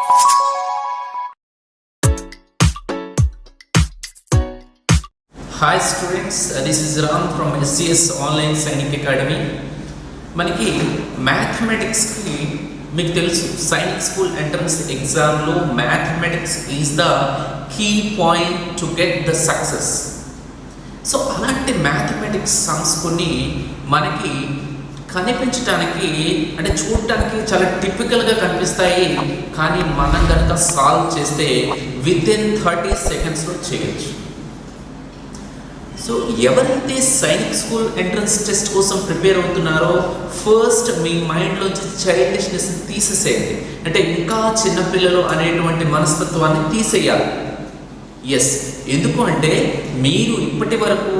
Hi students, this is Ram from SCS Online Sainik Academy. మనకి మ్యాథమెటిక్స్కి మీకు తెలుసు సైనిక్ స్కూల్ ఎంట్రన్స్ ఎగ్జామ్లో mathematics is the key point to get the success. So అలాంటి mathematics sums కొన్ని మనకి కనిపించడానికి అంటే చూడటానికి చాలా టిపికల్గా కనిపిస్తాయి, కానీ మనం కనుక సాల్వ్ చేస్తే వితిన్ 30 సెకండ్స్లో చేయొచ్చు. సో ఎవరైతే సైనిక్ స్కూల్ ఎంట్రన్స్ టెస్ట్ కోసం ప్రిపేర్ అవుతున్నారో ఫస్ట్ మీ మైండ్లోంచి చైల్డిష్నెస్ తీసేసేయండి. అంటే ఇంకా చిన్నపిల్లలు అనేటువంటి మనస్తత్వాన్ని తీసేయాలి. ఎస్, ఎందుకు అంటే మీరు ఇప్పటి వరకు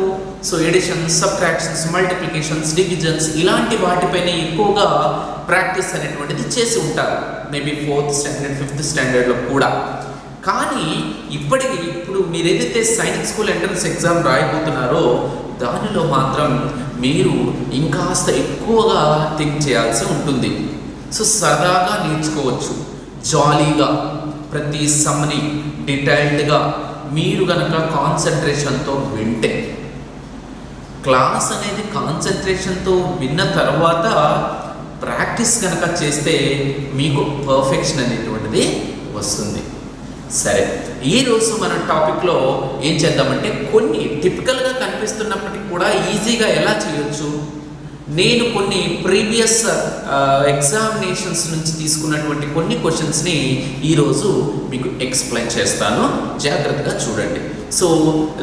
ఎడిషన్స్, సబ్ట్రాక్షన్స్, మల్టిప్లికేషన్స్, డివిజన్స్ ఇలాంటి వాటిపైన ఎక్కువగా ప్రాక్టీస్ అనేటువంటిది చేసి ఉంటారు, మేబీ 4th స్టాండర్డ్ 5th స్టాండర్డ్లో కూడా. కానీ ఇప్పుడు మీరు ఏదైతే సైనిక్ స్కూల్ ఎంట్రన్స్ ఎగ్జామ్ రాయబోతున్నారో దానిలో మాత్రం మీరు ఇంకాస్త ఎక్కువగా థింక్ చేయాల్సి ఉంటుంది. సో సరదాగా నేర్చుకోవచ్చు, జాలీగా ప్రతి సమ్ని డీటెయిల్డ్గా మీరు కనుక కాన్సన్ట్రేషన్తో వింటే. క్లాస్ అనేది కాన్సన్ట్రేషన్తో విన్న తర్వాత ప్రాక్టీస్ కనుక చేస్తే మీకు పర్ఫెక్షన్ అనేటువంటిది వస్తుంది. సరే, ఈరోజు మన టాపిక్లో ఏం చేద్దామంటే కొన్ని టిపికల్గా కనిపిస్తున్నప్పటికీ కూడా ఈజీగా ఎలా చేయొచ్చు, నేను కొన్ని ప్రీవియస్ ఎగ్జామినేషన్స్ నుంచి తీసుకున్నటువంటి కొన్ని క్వశ్చన్స్ని ఈరోజు మీకు ఎక్స్ప్లెయిన్ చేస్తాను, జాగ్రత్తగా చూడండి. So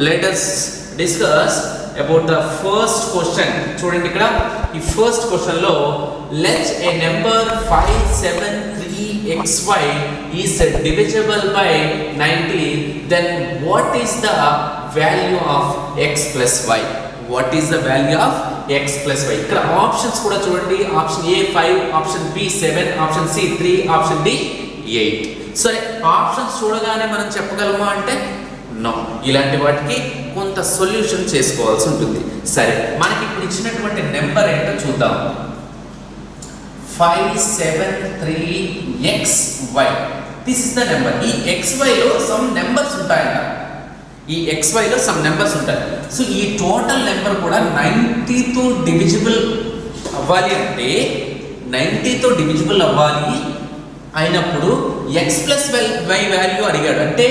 let us discuss about the first question. చూడండి, ఇక్కడ ఈ ఫస్ట్ క్వశ్చన్లో let A number 573xy is divisible by 90, then what is the value of x plus y? What is the value of x plus y? ఇక్కడ options కూడా చూడండి. Option A 5, option B 7, option C 3, option D 8. సరే, options చూడగానే మనం చెప్పగలమా అంటే no. ఇలాంటి వాటికి కొంత సొల్యూషన్ చేసుకోవాల్సి ఉంటుంది. సరే, మనకి ఇప్పుడు ఇచ్చినటువంటి నెంబర్ ఏంటో చూద్దాం. 573xy, this is the number. ఈ xyలో సమ్ నెంబర్స్ ఉంటాయంట. ఈ xyలో సమ్ నెంబర్స్ ఉంటాయి. సో ఈ టోటల్ నెంబర్ కూడా 90తో డివిజిబుల్ అవ్వాలి. అంటే 90తో డివిజిబుల్ అవ్వాలి అయినప్పుడు x ప్లస్ y వాల్యూ అడిగాడు. అంటే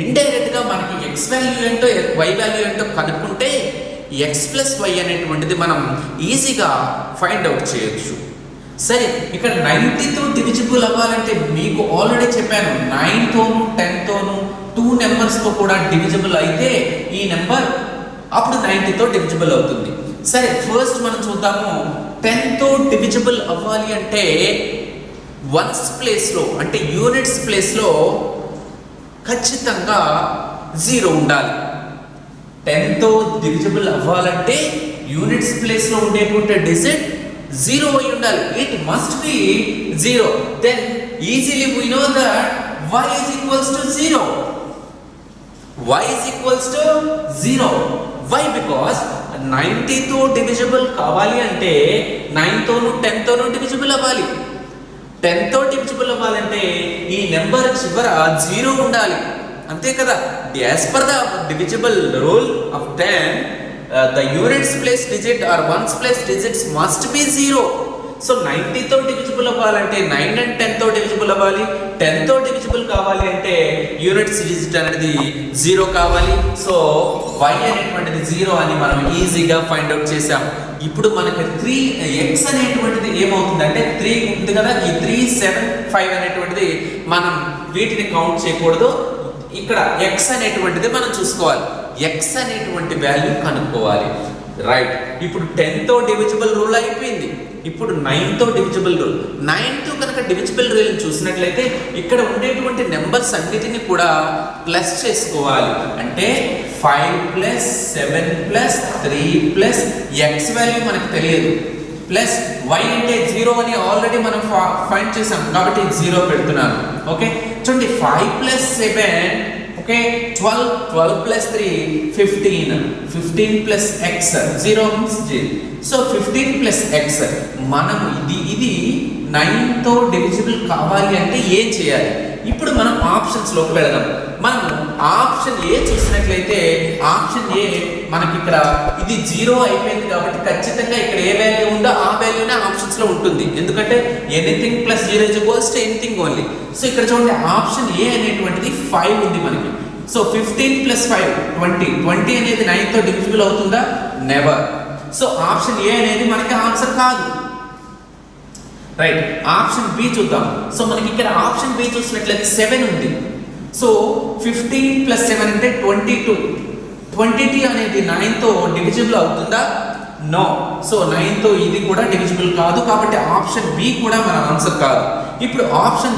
ఇండైరెక్ట్గా మనకి x వాల్యూ ఏంటో y వాల్యూ ఏంటో కనుక్కుంటే x ప్లస్ y అనేటువంటిది మనం ఈజీగా ఫైండ్ అవుట్ చేయొచ్చు. సరే, ఇక్కడ 90తో డివిజిబుల్ అవ్వాలంటే మీకు ఆల్రెడీ చెప్పాను, 9తోనూ 10తోనూ 2 నెంబర్స్తో కూడా డివిజిబుల్ అయితే ఈ నెంబర్ అప్పుడు 90తో డివిజిబుల్ అవుతుంది. సరే, ఫస్ట్ మనం చూద్దాము. 10తో డివిజిబుల్ అవ్వాలి అంటే వన్స్ ప్లేస్లో అంటే యూనిట్స్ ప్లేస్లో ఖచ్చితంగా 0 ఉండాలి. 10తో డివిజిబుల్ అవ్వాలంటే యూనిట్స్ ప్లేస్లో ఉండేటువంటి డిజిట్ 0 అయి ఉండాలి. It must be 0. Then easily we know that y is equals to 0. y is equals to 0. why? because 90తో divisible కావాలి అంటే 9తోనూ 10తోనూ డివిజిబుల్ అవ్వాలి. 10తో డివిజిబుల్ అవ్వాలంటే ఈ నెంబర్ చివర 0 ఉండాలి, అంతే కదా. As per the divisible rule of 10, the units place digit or ones place digits must be 0. So 90తో డివిజిబుల్ అవ్వాలంటే 9 and 10తో డివిజిబుల్ అవ్వాలి. 10తో డివిజిబుల్ కావాలి అంటే యూనిట్స్ డిజిట్ అనేది 0 కావాలి. సో y అనేటువంటిది 0 అని మనం ఈజీగా ఫైండ్ అవుట్ చేసాం. ఇప్పుడు మనకి 3x అనేటువంటిది ఏమవుతుందంటే 3 ఉంది కదా, ఈ 3, 7, 5 అనేటువంటిది మనం వీటిని కౌంట్ చేయకూడదు. ఇక్కడ x అనేటువంటిది మనం చూసుకోవాలి. x అనేటువంటి వాల్యూ కనుక్కోవాలి. రైట్, ఇప్పుడు 10తో డివిజిబుల్ రూల్ అయిపోయింది. ఇప్పుడు 9తో డివిజిబుల్ రూల్. 9తో కనుక డివిజిబుల్ రూల్ చూసినట్లయితే ఇక్కడ ఉండేటువంటి నెంబర్స్ అన్నిటిని కూడా ప్లస్ చేసుకోవాలి. అంటే 5 plus 7 plus 3 plus x value మనకు తెలియదు, ప్లస్ y అంటే 0 అని ఆల్రెడీ మనం ఫైండ్ చేసాం కాబట్టి 0 పెడుతున్నాను. ఓకే, చూడండి, 5 plus 7 okay 12 plus 3 15 plus x 0 means 0. So 15 plus x మనం ఇది 9తో డివిజిబుల్ కావాలి అంటే ఏం చేయాలి? ఇప్పుడు మనం ఆప్షన్స్లోకి వెళదాం. మనం ఆప్షన్ ఏ చూసినట్లయితే ఆప్షన్ ఏ మనకి ఇక్కడ ఇది 0 అయిపోయింది కాబట్టి ఖచ్చితంగా ఇక్కడ ఏ వాల్యూ ఉందో ఆ వాల్యూనే ఆప్షన్స్లో ఉంటుంది. ఎందుకంటే anything plus 0 is equals to anything only. So ఇక్కడ చూడండి ఆప్షన్ ఏ అనేటువంటిది 5 ఉంది మనకి. సో 15 ప్లస్ 5 20 అనేది 9తో డివిజిబుల్ అవుతుందా? నెవర్. సో ఆప్షన్ ఏ అనేది మనకి ఆన్సర్ కాదు. రైట్, ఆప్షన్ బి చూద్దాం. సో మనకి ఇక్కడ ఆప్షన్ బి చూసినట్లయితే 7 ఉంది. సో 15 ప్లస్ 7 అంటే 22. 22 అనేది 9తో డివిజిబుల్ అవుతుందా? నో. సో 9తో ఇది కూడా డివిజిబుల్ కాదు కాబట్టి ఆప్షన్ బి కూడా మన ఆన్సర్ కాదు. ఇప్పుడు ఆప్షన్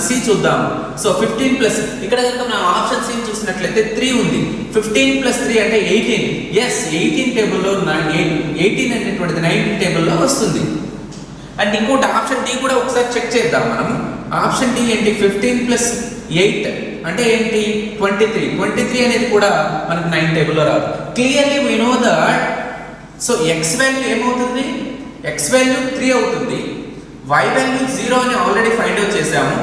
సి చూద్దాం. సో 15 ప్లస్ ఇక్కడ కనుక మనం ఆప్షన్ సి చూసినట్లయితే 3 ఉంది. 15 ప్లస్ 3 అంటే 18. ఎస్, 18 టేబుల్లో 18 అనేటువంటిది 19 టేబుల్లో వస్తుంది. అండ్ ఇంకోటి ఆప్షన్ డి కూడా ఒకసారి చెక్ చేద్దాం మనం. ఆప్షన్ డి ఏంటి? 15 ప్లస్ 8 అంటే ఏంటి? 23. 23 అనేది కూడా మనకు 9 టేబుల్లో రాదు. Clearly we know that. So x value ఏమవుతుంది? ఎక్స్ వాల్యూ 3 అవుతుంది. y వాల్యూ 0 అని ఆల్రెడీ ఫైండ్ అవుట్ చేసాము.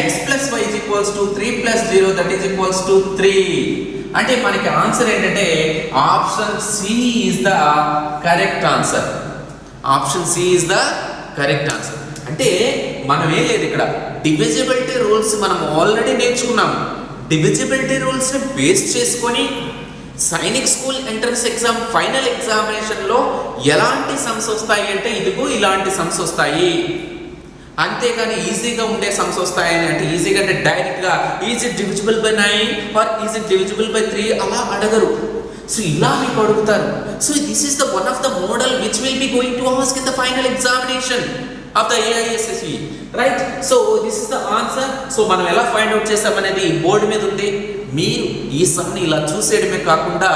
x plus y is equals to 3 plus 0 that is equals to 3. అంటే మనకి ఆన్సర్ ఏంటంటే option C is the correct answer. Option C is the correct answer. అంటే మనం ఏం లేదు ఇక్కడ డివిజిబిలిటీ రూల్స్ మనం ఆల్రెడీ నేర్చుకున్నాము. డివిజిబిలిటీ రూల్స్ని బేస్ చేసుకొని Sainik school entrance exam final ఎగ్జామినేషన్లో ఎలాంటి సమ్స్ వస్తాయి అంటే ఇదిగో ఇలాంటి సమ్స్ వస్తాయి. అంతేగాని ఈజీగా ఉండే సమ్స్ వస్తాయని అంటే ఈజీగా అంటే డైరెక్ట్గా is it divisible by 9 or is it divisible by 3 అలా అడగరు. సో ఇలా మీకు అడుగుతారు. So this is the one of the model which will be going to ask in the final examination of the AISSE. Right, so this is the answer. So మనం ఎలా find out చేస్తామనేది board మీద ఉంది. మీరు ఈ సమ్ని ఇలా చూసేయడమే కాకుండా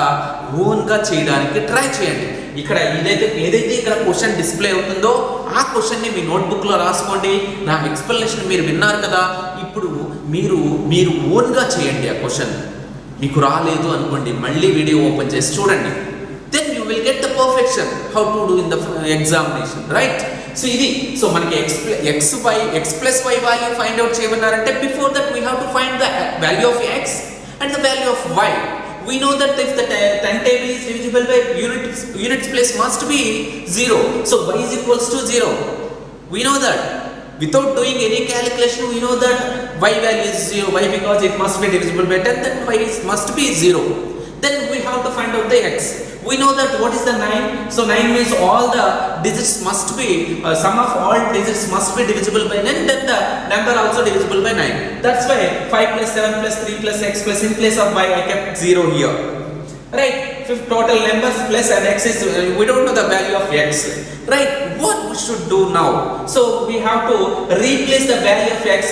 ఓన్గా చేయడానికి ట్రై చేయండి. ఇక్కడ ఏదైతే ఇక్కడ క్వశ్చన్ డిస్ప్లే అవుతుందో ఆ క్వశ్చన్ని మీ నోట్బుక్లో రాసుకోండి. నా ఎక్స్ప్లెనేషన్ మీరు విన్నారు కదా. ఇప్పుడు మీరు ఓన్గా చేయండి. ఆ క్వశ్చన్ మీకు రాలేదు అనుకోండి, మళ్ళీ వీడియో ఓపెన్ చేసి చూడండి. Then you will get the perfection how to do in the examination. Right, so ఇది. సో మనకి x plus y value find out చేయమన్నారంటే before that we have to find the value of x and the value of y. We know that if the 10 table is divisible by units place must be 0. So y is equals to 0. We know that. Without doing any calculation, we know that y value is 0. Why? Because it must be divisible by 10, then y must be 0. Then we have to find out the x. We know that what is the 9? So 9 means all the digits must be, sum of all digits must be divisible by 9, then the number also divisible by 9. That's why 5 plus 7 plus 3 plus x plus in place of y I kept 0 here. Right, fifth total numbers plus and x is, we don't know the value of x. Right, what we should do now? So we have to replace the value of x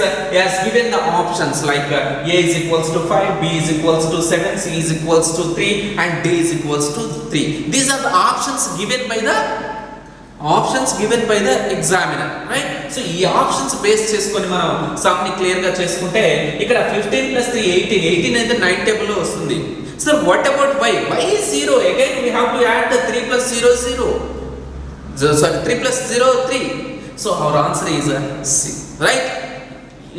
as given the options like a is equals to 5, b is equals to 7, c is equals to 3 and d is equals to 3. These are the options given by the examiner. Right, so ఈ options base చేసుకొని మనం some ని clear గా చేసుకుంటే ఇక్కడ 15 plus 3 18 అయితే 9 table లో వస్తుంది. So what about y? Y is 0. Again we have to add the 3 plus 0 0. Sorry, 3 plus 0 3. So our answer is C. Right?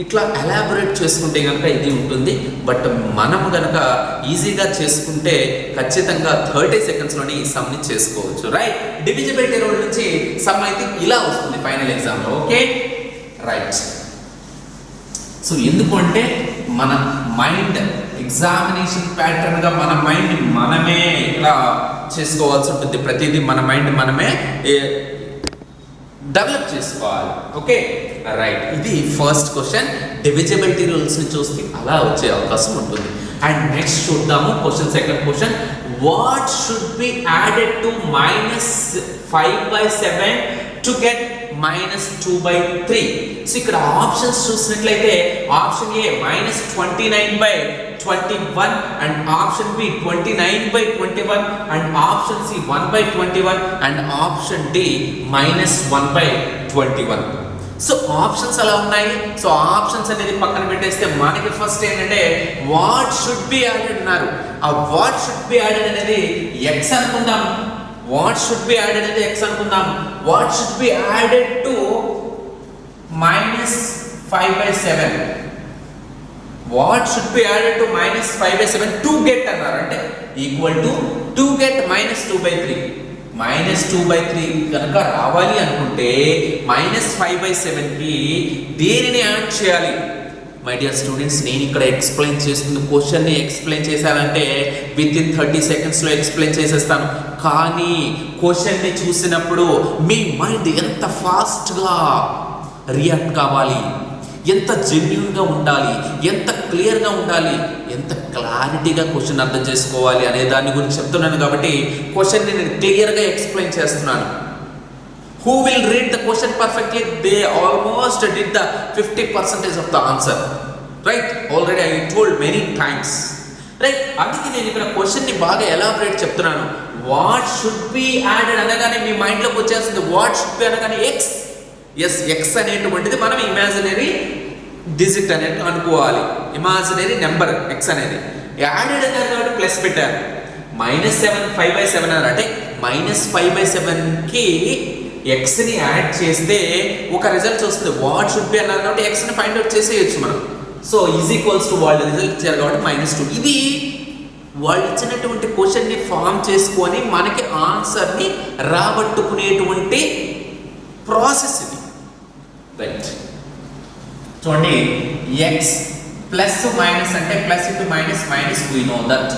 ఇట్లా ఎలాబొరేట్ చేసుకుంటే కనుక ఇది ఉంటుంది. బట్ మనం కనుక ఈజీగా చేసుకుంటే ఖచ్చితంగా 30 సెకండ్స్లోనే ఈ సమ్ని చేసుకోవచ్చు. రైట్, డివిజిబిలిటీ రూల్ నుంచి సమ్ అయితే ఇలా వస్తుంది ఫైనల్ ఎగ్జామ్లో. Okay, right. సో ఎందుకు అంటే మన మైండ్ ఎగ్జామినేషన్ ప్యాటర్న్గా మన మైండ్ మనమే ఇలా చేసుకోవాల్సి ఉంటుంది. ప్రతిదీ మన మైండ్ మనమే డెవలప్ చేసుకోవాలి. Okay, right. ఇది ఫస్ట్ క్వశ్చన్. డివిజిబిలిటీ రూల్స్ని చూస్తే అలా వచ్చే అవకాశం ఉంటుంది. అండ్ నెక్స్ట్ చూద్దాము question. Second question, what should be added to -5/7 to get -2/3? So ఇక్కడ ఆప్షన్స్ చూసినట్లయితే option A -29/21 and option B 29/21 and option C 1/21 and option D -1/21. So options అలా ఉన్నాయి. సో ఆప్షన్స్ అనేది పక్కన పెట్టేస్తే మనకి ఫస్ట్ ఏంటంటే వాట్ షుడ్ బి యాడెడ్ అన్నారు. ఆ వాట్ షుడ్ బి యాడెడ్ అనేది ఎక్స్ అనుకుందాం. వాట్ షుడ్ బి యాడెడ్ అనేది ఎక్స్ అనుకుందాం. What should be added to 5/7. What should be added to minus 5/7 to get అన్నారు అంటే equal to 2 get minus 2/3. Minus 2/3 కనుక రావాలి అనుకుంటే మైనస్ 5/7కి దేనిని యాడ్ చేయాలి? మై డియర్ స్టూడెంట్స్, నేను ఇక్కడ ఎక్స్ప్లెయిన్ చేస్తుంది క్వశ్చన్ని ఎక్స్ప్లెయిన్ చేశానంటే విత్ ఇన్ 30 సెకండ్స్లో ఎక్స్ప్లెయిన్ చేసేస్తాను. కానీ క్వశ్చన్ని చూసినప్పుడు మీ మైండ్ ఎంత ఫాస్ట్గా రియాక్ట్ కావాలి, ఎంత జెన్యూన్గా ఉండాలి, ఎంత క్లియర్గా ఉండాలి, ఎంత క్లారిటీగా క్వశ్చన్ అర్థం చేసుకోవాలి అనే దాని గురించి చెప్తున్నాను. కాబట్టి క్వశ్చన్ని నేను క్లియర్గా ఎక్స్ప్లెయిన్ చేస్తున్నాను. Who will read the question perfectly? They almost did the 50% of the answer. Right? Already I told many times. Right? అందుకే నేను ఇక్కడ క్వశ్చన్ని బాగా ఎలాబరేట్ చెప్తున్నాను. వాట్ షుడ్ బి యాడెడ్ అనగానే మీ మైండ్లోకి వచ్చేస్తుంది వాట్ షుడ్ బి అనగానే ఎక్స్. ఎస్, ఎక్స్ అనేటువంటిది మనం ఇమాజినరీ డిజిట్ అనేది అనుకోవాలి, ఇమాజినరీ నెంబర్ ఎక్స్ అనేది. యాడెడ్ అన్నారు కాబట్టి ప్లస్ పెట్టారు. -7 5/7 అన్నారు అంటే -5/7కి ఎక్స్ని యాడ్ చేస్తే ఒక రిజల్ట్ వస్తుంది. వాట్ షుడ్ బి అన్నారు కాబట్టి ఎక్స్ని ఫైండ్ అవుట్ చేసేయచ్చు మనం. సో ఈజ్ ఈక్వల్స్ టు వాళ్ళు రిజల్ట్ ఇచ్చారు కాబట్టి -2. ఇది వాళ్ళు ఇచ్చినటువంటి క్వశ్చన్ని ఫామ్ చేసుకొని మనకి ఆన్సర్ని రాబట్టుకునేటువంటి ప్రాసెస్ ఇది. రైట్, చూడండి, ఎక్స్ ప్లస్ మైనస్ అంటే plus into minus minus we know that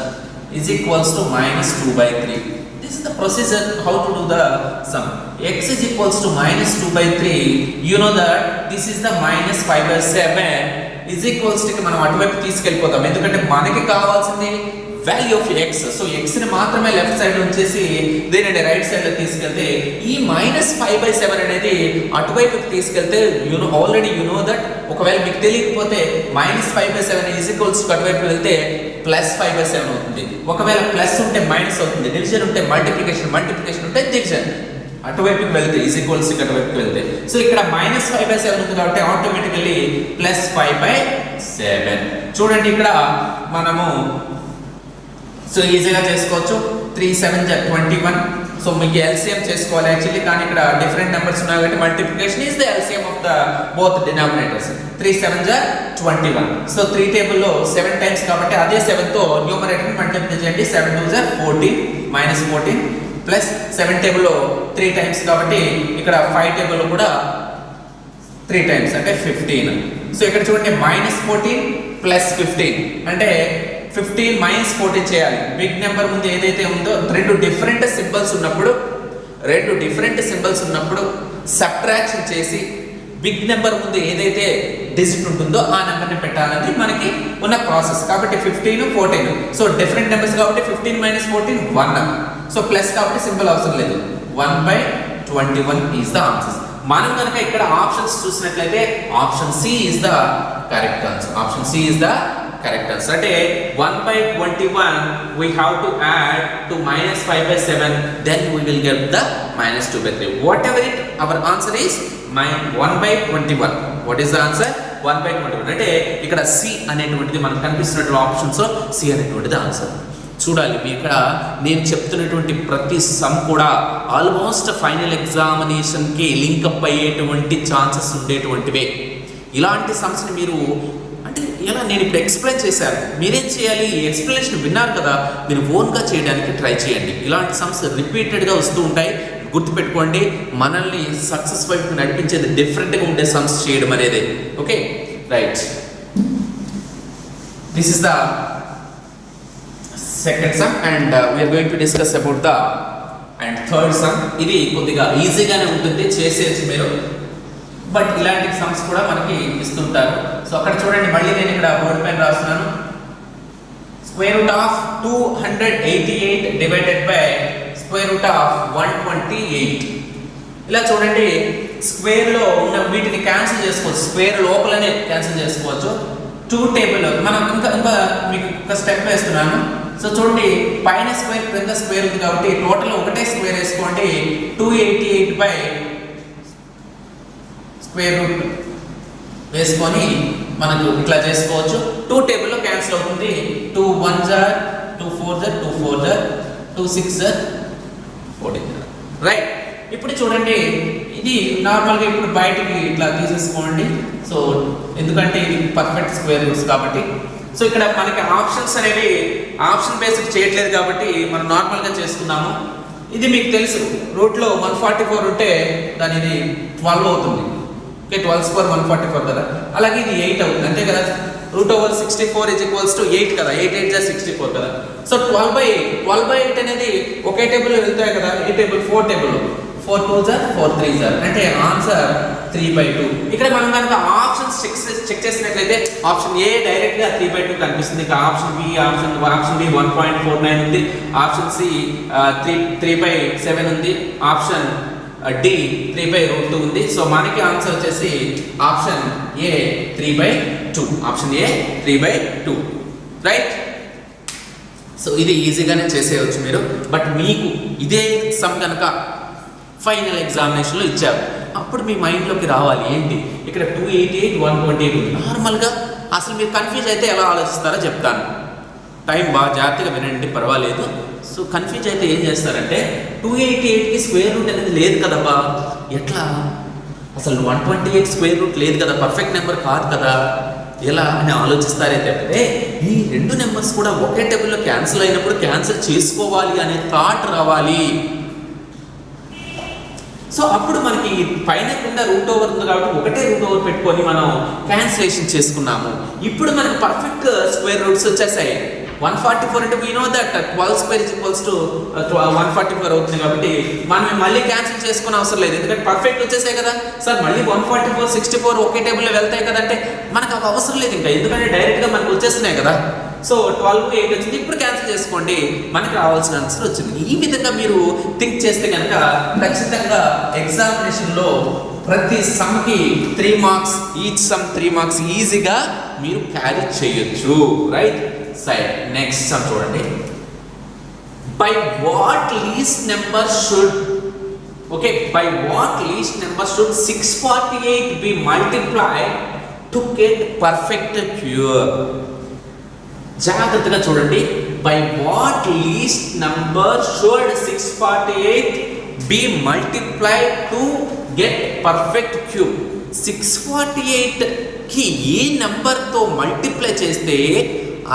is equals to -2/3. This is the procedure how to do the sum. X is equals to -2/3. You know that this is the -5/7 is equals to మనం అటువైపు తీసుకెళ్ళిపోతాం. ఎందుకంటే మనకి కావాల్సింది value of X. So ఎక్స్ని మాత్రమే left side ఉంచేసి దీనిని right సైడ్లో తీసుకెళ్తే ఈ -5/7 అనేది అటువైపుకి తీసుకెళ్తే ఆల్రెడీ యు నో దట్. ఒకవేళ మీకు తెలియకపోతే -5/7 ఈజ్ ఈక్వల్స్ టు అటువైపు వెళ్తే +5/7 అవుతుంది. ఒకవేళ ప్లస్ ఉంటే మైనస్ అవుతుంది, డివిజన్ ఉంటే మల్టిప్లికేషన్, మల్టిప్లికేషన్ ఉంటే డివిజన్. అటువైపుకి వెళ్తే ఈజ్ ఈక్వల్స్ అటువైపుకి వెళ్తే సో ఇక్కడ -5/7 ఉంది కాబట్టి ఆటోమేటికల్లీ +5/7. చూడండి ఇక్కడ మనము సో ఈజీగా చేసుకోవచ్చు. 3 7 21. సో మీకు ఎల్సిఎం చేసుకోవాలి యాక్చువల్లీ, కానీ ఇక్కడ డిఫరెంట్ నెంబర్స్ ఉన్నాయి కాబట్టి multiplication is the LCM of the both denominators. 3 7 21. So 3 టేబుల్లో 7 టైమ్స్ కాబట్టి అదే 7తో న్యూమరేటర్ని మల్టిప్లై చేయండి. 7 2 14 -14 ప్లస్ 7 టేబుల్లో 3 టైమ్స్ కాబట్టి ఇక్కడ 5 టేబుల్లో కూడా 3 టైమ్స్ అంటే 15. సో ఇక్కడ చూడండి -14 ప్లస్ 15 అంటే 15 -14 చేయాలి. బిగ్ నెంబర్ ముందు ఏదైతే ఉందో రెండు డిఫరెంట్ సింబల్స్ ఉన్నప్పుడు సబ్ట్రాక్షన్ చేసి బిగ్ నెంబర్ ముందు ఏదైతే డిజిట్ ఉంటుందో ఆ నెంబర్ని పెట్టాలనేది మనకి ఉన్న ప్రాసెస్. కాబట్టి 15 14. సో డిఫరెంట్ నెంబర్స్ కాబట్టి 15 -14 1. సో ప్లస్ కాబట్టి సింబల్ అవసరం లేదు. 1/21 ఈజ్ ద ఆన్సర్. మనం కనుక ఇక్కడ ఆప్షన్స్ చూసినట్లయితే option C is the correct answer. Option C is the correct answer. అంటే 1/21 we have to add to -5/7, then we will get the -2/3. Whatever it, our answer is 1/21. What is the answer? 1/21. అంటే ఇక్కడ C అనేటువంటిది మనకు కనిపిస్తున్నటువంటి options C అనేటువంటిది answer. చూడాలి మీ ఇక్కడ నేను చెప్తున్నటువంటి ప్రతి సమ్ కూడా ఆల్మోస్ట్ ఫైనల్ ఎగ్జామినేషన్కి లింకప్ అయ్యేటువంటి ఛాన్సెస్ ఉండేటువంటివే. ఇలాంటి సమ్స్ని మీరు ఎలా నేను ఇప్పుడు ఎక్స్ప్లెయిన్ చేశాను, మీరేం చేయాలి? ఈ ఎక్స్ప్లెనేషన్ విన్నారు కదా, మీరు ఓన్గా చేయడానికి ట్రై చేయండి. ఇలాంటి సమ్స్ రిపీటెడ్గా వస్తూ ఉంటాయి. గుర్తుపెట్టుకోండి, మనల్ని సక్సెస్ వైపు నడిపించేది డిఫరెంట్గా ఉండే సమ్స్ చేయడం అనేది. Okay, right. This is the second sum and we're going to discuss about the and third sum. ఇది కొద్దిగా ఈజీగానే ఉంటుంది, చేసేయచ్చు మీరు. బట్ ఇలాంటి సమ్స్ కూడా మనకి ఇస్తుంటారు. సో అక్కడ చూడండి, మళ్ళీ నేను ఇక్కడ బోర్డు పైన రాస్తున్నాను. √288 డివైడెడ్ బై √128. ఇలా చూడండి, స్క్వేర్లో ఉన్న వీటిని క్యాన్సిల్ చేసుకోవచ్చు, స్క్వేర్ లోపలనే క్యాన్సిల్ చేసుకోవచ్చు. 2 టేబుల్ మనం ఇంకా మీకు ఒక స్టెప్ వేస్తున్నాను. సో చూడండి, పైన స్క్వేర్ క్రింద స్క్వేర్ ఉంది కాబట్టి టోటల్ ఒకటే స్క్వేర్ వేసుకోండి. 288 బై స్క్వేర్ రూట్ వేసుకొని మనకు ఇట్లా చేసుకోవచ్చు. 2 టేబుల్లో క్యాన్సిల్ అవుతుంది. 2 1 2 4 2 4 2 6 14. రైట్. ఇప్పుడు చూడండి, ఇది నార్మల్గా ఇప్పుడు బయటికి ఇట్లా తీసేసుకోండి. సో ఎందుకంటే ఇది పర్ఫెక్ట్ స్క్వేర్ రూట్స్ కాబట్టి. సో ఇక్కడ మనకి ఆప్షన్స్ అనేవి ఆప్షన్ బేస్డ్ చేయట్లేదు కాబట్టి మనం నార్మల్గా చేసుకున్నాము. ఇది మీకు తెలుసు, రూట్లో 144 ఉంటే దాని ఇది 12 అవుతుంది. ఓకే, 12 స్క్వేర్ 144 కదా. అలాగే ఇది 8 అవుతుంది అంతే కదా. √64 = 8 కదా. 8 8 64 కదా. సో 12/8 అనేది ఒకే టేబుల్లో వెళ్తాయి కదా. ఏ టేబుల్? 4 టేబుల్. 4 2s 4 3s అంటే ఆన్సర్ 3/2. ఇక్కడ మనం కనుక ఆప్షన్స్ చెక్ చేసినట్లయితే ఆప్షన్ ఏ డైరెక్ట్ గా 3/2 కనిపిస్తుంది. ఇంకా ఆప్షన్ బి, ఆప్షన్ బి 1.49 ఉంది. ఆప్షన్ సి 3/7 ఉంది. ఆప్షన్ డి 3/√2 ఉంది. సో మనకి ఆన్సర్ వచ్చేసి option A 3/2. Option A 3/2, right. So ఇది ఈజీగానే చేసేయచ్చు మీరు. బట్ మీకు ఇదే సమ్ కనుక ఫైనల్ ఎగ్జామినేషన్లో ఇచ్చారు, అప్పుడు మీ మైండ్లోకి రావాలి ఏంటి, ఇక్కడ 288 128 ఉంది. నార్మల్గా అసలు మీరు కన్ఫ్యూజ్ అయితే ఎలా ఆలోచిస్తారో చెప్తాను. టైం బాగా జాగ్రత్తగా వినండి, పర్వాలేదు. సో కన్ఫ్యూజ్ అయితే ఏం చేస్తారంటే 288కి స్క్వేర్ రూట్ అనేది లేదు కదబ్బా, ఎట్లా అసలు 128 స్క్వేర్ రూట్ లేదు కదా, పర్ఫెక్ట్ నెంబర్ కాదు కదా, ఎలా అని ఆలోచిస్తారే తప్పితే ఈ రెండు నెంబర్స్ కూడా ఒకే టేబుల్లో క్యాన్సిల్ అయినప్పుడు క్యాన్సిల్ చేసుకోవాలి అనే థాట్ రావాలి. సో అప్పుడు మనకి పైన కింద √ఓవర్ ఉంది కాబట్టి ఒకటే √ఓవర్ పెట్టుకొని మనం క్యాన్సిలేషన్ చేసుకున్నాము. ఇప్పుడు మనకి పర్ఫెక్ట్ స్క్వేర్ రూట్స్ వచ్చేసాయి. 144 అంటే వీ నో దట్ 12 స్క్వేర్ = 144 అవుతుంది కాబట్టి మనం మళ్ళీ క్యాన్సిల్ చేసుకునే అవసరం లేదు, ఎందుకంటే పర్ఫెక్ట్ వచ్చేసాయి కదా. సార్ మళ్ళీ 144 64 ఒకే టేబుల్లో వెళ్తాయి కదంటే మనకు అవి అవసరం లేదు ఇంకా, ఎందుకంటే డైరెక్ట్గా మనకు వచ్చేస్తున్నాయి కదా. సో 12 8 వచ్చింది, ఇప్పుడు క్యాన్సిల్ చేసుకోండి, మనకి రావాల్సిన ఆన్సర్ వచ్చింది. ఈ విధంగా మీరు థింక్ చేస్తే కనుక ఖచ్చితంగా ఎగ్జామినేషన్లో ప్రతి సమ్కి 3 మార్క్స్, ఈచ్ సమ్ 3 మార్క్స్ ఈజీగా మీరు క్యారీ చేయొచ్చు, రైట్. సైడ్ నెక్స్ట్ సమ్ చూడండి. By what least number should, okay, by what least number should 648 be multiplied to get perfect cube. జాగ్రత్తగా చూడండి. By what least number should 648 be multiplied to get perfect cube. 648కి ఏ నెంబర్తో multiply చేస్తే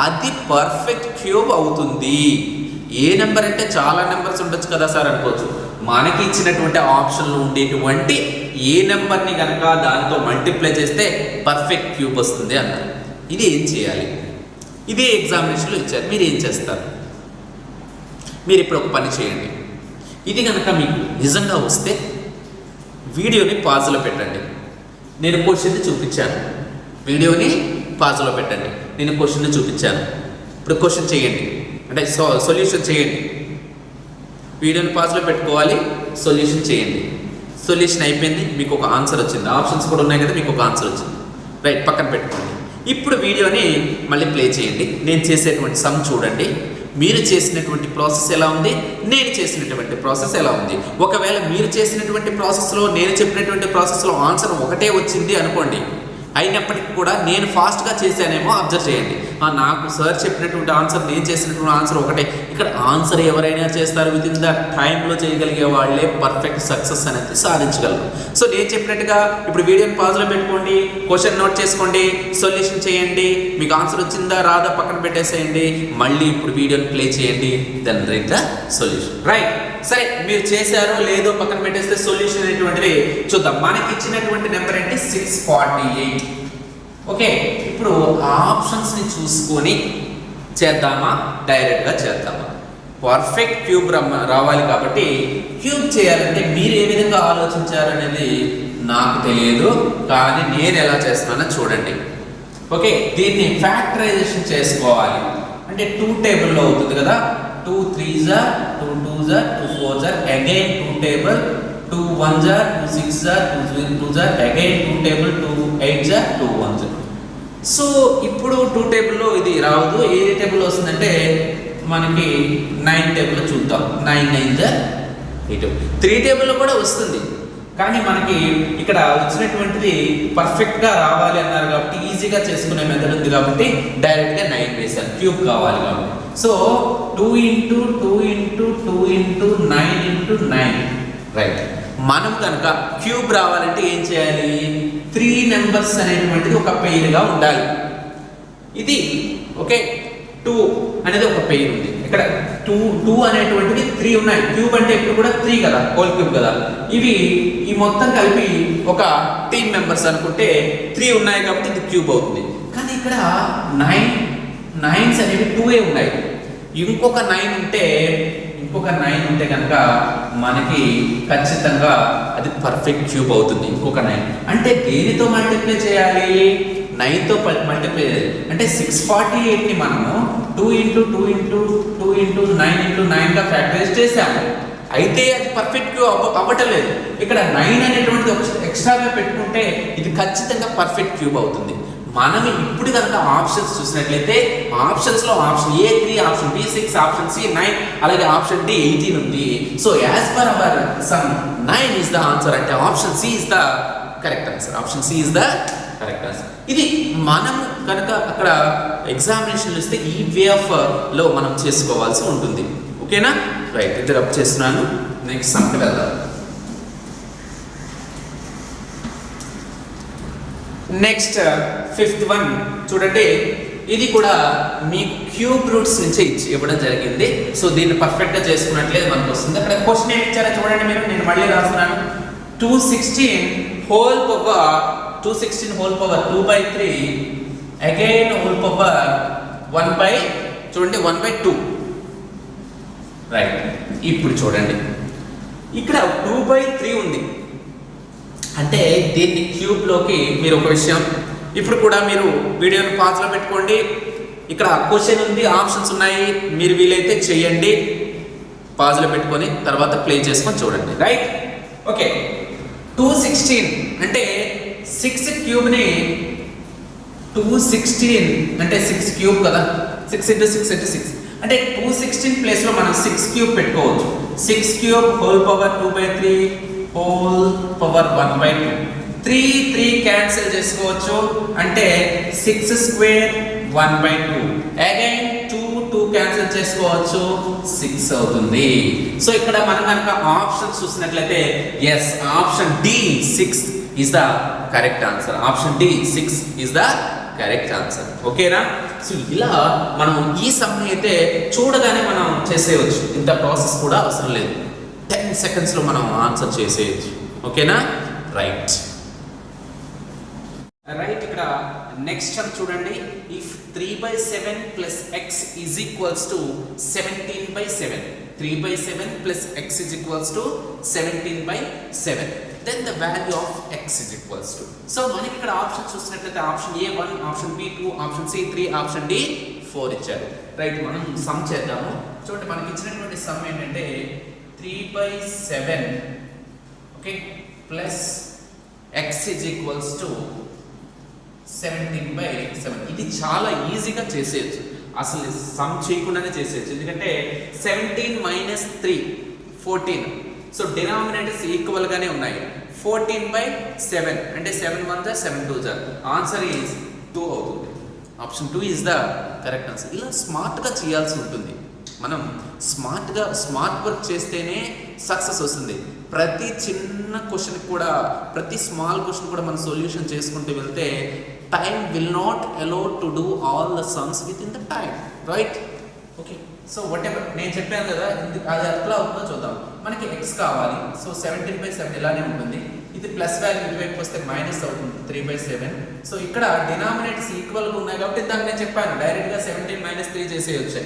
అది perfect cube అవుతుంది. ఏ number అంటే చాలా నెంబర్స్ ఉండొచ్చు కదా సార్ అనుకోవచ్చు. మనకి ఇచ్చినటువంటి ఆప్షన్లో ఉండేటువంటి ఏ నెంబర్ని కనుక దానితో మల్టిప్లై చేస్తే పర్ఫెక్ట్ క్యూబ్ వస్తుంది అన్నారు. ఇది ఏం చేయాలి? ఇదే ఎగ్జామినేషన్లో ఇచ్చారు, మీరు ఏం చేస్తారు? మీరు ఇప్పుడు ఒక పని చేయండి. ఇది కనుక మీకు నిజంగా వస్తే వీడియోని పాజ్లో పెట్టండి. నేను క్వశ్చన్ని చూపించాను, వీడియోని పాజ్లో పెట్టండి. నేను క్వశ్చన్ని చూపించాను, ఇప్పుడు క్వశ్చన్ చేయండి, అంటే సొల్యూషన్ చేయండి. వీడియోని పాజ్లో పెట్టుకోవాలి, సొల్యూషన్ చేయండి. సొల్యూషన్ అయిపోయింది, మీకు ఒక ఆన్సర్ వచ్చింది. ఆప్షన్స్ కూడా ఉన్నాయి కదా, మీకు ఒక ఆన్సర్ వచ్చింది, రైట్. పక్కన పెట్టుకోండి. ఇప్పుడు వీడియోని మళ్ళీ ప్లే చేయండి. నేను చేసేటువంటి సమ్ చూడండి. మీరు చేసినటువంటి ప్రాసెస్ ఎలా ఉంది, నేను చేసినటువంటి ప్రాసెస్ ఎలా ఉంది. ఒకవేళ మీరు చేసినటువంటి ప్రాసెస్లో నేను చెప్పినటువంటి ప్రాసెస్లో ఆన్సర్ ఒకటే వచ్చింది అనుకోండి, అయినప్పటికీ కూడా నేను ఫాస్ట్గా చేశానేమో అబ్జర్వ్ చేయండి. నాకు సార్ చెప్పినటువంటి ఆన్సర్, నేను చేసినటువంటి ఆన్సర్ ఒకటే. ఇక్కడ ఆన్సర్ ఎవరైనా చేస్తారు, విత్ ఇన్ ద టైంలో చేయగలిగే వాళ్ళే పర్ఫెక్ట్ సక్సెస్ అనేది సాధించగలరు. సో నేను చెప్పినట్టుగా ఇప్పుడు వీడియోని పాజ్లో పెట్టుకోండి, క్వశ్చన్ నోట్ చేసుకోండి, సొల్యూషన్ చేయండి. మీకు ఆన్సర్ వచ్చిందా రాదా పక్కన పెట్టేసేయండి. మళ్ళీ ఇప్పుడు వీడియోని ప్లే చేయండి, then write the solution, right. సరే, మీరు చేశారో లేదో పక్కన పెట్టేస్తే సొల్యూషన్ అనేటువంటిది చూద్దాం. మనకి ఇచ్చినటువంటి నెంబర్ ఏంటి? 648. ఓకే, ఇప్పుడు ఆప్షన్స్ని చూసుకొని చేద్దామా, డైరెక్ట్గా చేద్దామా? పర్ఫెక్ట్ క్యూబ్ రావాలి కాబట్టి క్యూబ్ చేయాలంటే మీరు ఏ విధంగా ఆలోచించారనేది నాకు తెలియదు, కానీ నేను ఎలా చేస్తున్నానో చూడండి. ఓకే, దీన్ని ఫ్యాక్టరైజేషన్ చేసుకోవాలి అంటే 2 టేబుల్లో అవుతుంది కదా. 2 3s 2 2s 2 4s again 2 table, 2 1s 2 6s 2 2s again 2 table, 2 8s 2 1s. So ఇప్పుడు 2 టేబుల్లో ఇది రావద్దు. ఏ టేబుల్ వస్తుందంటే మనకి 9 టేబుల్లో చూద్దాం. 9 9s 8. 3 టేబుల్లో కూడా వస్తుంది, కానీ మనకి ఇక్కడ వచ్చినటువంటిది పర్ఫెక్ట్గా రావాలి అన్నారు కాబట్టి ఈజీగా చేసుకునే మెథడ్ ఉంది కాబట్టి డైరెక్ట్గా 9 వేశాను, క్యూబ్ కావాలి కాబట్టి. So 2 × 2 × 2 × 9 × 9, right. మనం కనుక క్యూబ్ రావాలంటే ఏం చేయాలి? 3 నెంబర్స్ అనేటువంటిది ఒక పెయిర్గా ఉండాలి. ఇది ఓకే 2 అనేది ఒక పెయిర్ ఉంది. ఇక్కడ 2 అనేటువంటివి 3 ఉన్నాయి. క్యూబ్ అంటే ఇప్పుడు కూడా 3 కదా, హోల్ క్యూబ్ కదా. ఇవి ఈ మొత్తం కలిపి ఒక 10 మెంబర్స్ అనుకుంటే 3 ఉన్నాయి కాబట్టి ఇది క్యూబ్ అవుతుంది. కానీ ఇక్కడ 9 అనేవి 2 ఉన్నాయి. ఇంకొక 9 ఉంటే కనుక మనకి ఖచ్చితంగా అది పర్ఫెక్ట్ క్యూబ్ అవుతుంది. ఇంకొక 9 అంటే దేనితో మల్టిప్లై చేయాలి? 9తో మల్టిప్లై చేయాలి. అంటే 648ని మనము 2 × 2 × 2 × 9 × 9గా ఫ్యాక్టరైజ్ చేసాము. అయితే అది పర్ఫెక్ట్ క్యూబ్ అవ్వటలేదు. ఇక్కడ 9 అనేటువంటిది ఎక్స్ట్రాగా పెట్టుకుంటే ఇది ఖచ్చితంగా పర్ఫెక్ట్ క్యూబ్ అవుతుంది. మనం ఇప్పుడు కనుక ఆప్షన్స్ చూసినట్లయితే ఆప్షన్స్లో option A 3, option B 6, option C 9, అలాగే ఆప్షన్ డి 18 ఉంది. So as per our sum 9 is the answer. అంటే option C is the correct answer. Option C is the correct answer. ఇది మనం కనుక అక్కడ ఎగ్జామినేషన్లు ఇస్తే ఈ వే ఆఫ్ లో మనం చేసుకోవాల్సి ఉంటుంది. ఓకేనా? రైట్, ఇది రబ్ చేస్తున్నాను. నెక్స్ట్ సమ్కి వెళ్దాం. నెక్స్ట్ 5th వన్ చూడండి. ఇది కూడా మీకు క్యూబ్ రూట్స్ నుంచి ఇవ్వడం జరిగింది. సో దీన్ని పర్ఫెక్ట్గా చేసుకున్నట్లయితే మనకు వస్తుంది. అక్కడ క్వశ్చన్ ఏమి ఇచ్చారో చూడండి మీరు. నేను మళ్ళీ రాస్తున్నాను. 216 whole power 2/3 again whole power 1/2. Right, ఇప్పుడు చూడండి ఇక్కడ 2/3 ఉంది. అంటే దీన్ని క్యూబ్లోకి మీరు ఒక విషయం ఇప్పుడు కూడా మీరు వీడియోని పాజ్లో పెట్టుకోండి. ఇక్కడ క్వశ్చన్ ఉంది, ఆప్షన్స్ ఉన్నాయి. మీరు వీలైతే చేయండి, పాజ్లో పెట్టుకొని తర్వాత ప్లే చేసుకొని చూడండి. Right, okay. 216 అంటే 6 క్యూబ్ని 216 అంటే 6 క్యూబ్ కదా. 6 × 6 × 6 అంటే 216 ప్లేస్లో మనం 6 క్యూబ్ పెట్టుకోవచ్చు. 6 cube whole power 2/3 whole power 1/2. 3 cancel చేసుకోవచ్చు. అంటే 6 స్క్వేర్ 1/2. అగైన్ 2 క్యాన్సిల్ చేసుకోవచ్చు, 6 అవుతుంది. సో ఇక్కడ మనం కనుక ఆప్షన్ చూసినట్లయితే yes, option D 6 is the correct answer. Option D 6 is the correct answer. ఓకేనా? సో ఇలా మనం ఈ సమ్ని అయితే చూడగానే మనం చేసేయచ్చు. ఇంత ప్రాసెస్ కూడా అవసరం లేదు. 10 సెకండ్స్లో మనం ఆన్సర్ చేసేయచ్చు. ఓకేనా? రైట్, ఇక్కడ నెక్స్ట్ సమ్ చూడండి. If 3/7 plus x is equals to 17/7, 3/7 plus x is equals to 17/7, then the value of x is equals to. So మనకి ఇక్కడ ఆప్షన్ చూసినట్లయితే option A 1, option B 2, option C 3, option D 4 ఇచ్చారు. Right, మనం some చేద్దాము. చూడండి, మనకి ఇచ్చినటువంటి some ఏంటంటే 3/7 okay plus x is equals to 17/7. ఇది చాలా ఈజీగా చేసేయచ్చు. అసలు సమ్ చేయకుండానే చేసేయచ్చు. ఎందుకంటే 17 - 3 14. సో డినామినేటర్స్ ఈక్వల్ గానే ఉన్నాయి. 14/7 అంటే 7 1 7 2 ఆన్సర్ ఈజ్ 2 అవుతుంది. Option 2 is the correct answer. ఇలా స్మార్ట్గా చేయాల్సి ఉంటుంది. మనం స్మార్ట్ వర్క్ చేస్తేనే సక్సెస్ వస్తుంది. ప్రతి చిన్న క్వశ్చన్ కూడా, ప్రతి స్మాల్ క్వశ్చన్ కూడా మనం సొల్యూషన్ చేసుకుంటూ వెళ్తే time will not allow to do all the sums with in the time. Right, okay. So what ever నేను చెప్పాను కదా, అది ఎట్లా అవుతుందో చూద్దాం. మనకి ఎక్స్ కావాలి. సో 17/7 ఇలానే ఉంటుంది. ఇది ప్లస్ వాల్యూ ఇటువైపు వస్తే మైనస్ అవుతుంది 3/7. సో ఇక్కడ డినామినేటర్స్ ఈక్వల్గా ఉన్నాయి కాబట్టి దాన్ని నేను చెప్పాను డైరెక్ట్గా 17 - 3 చేసేయచ్చు.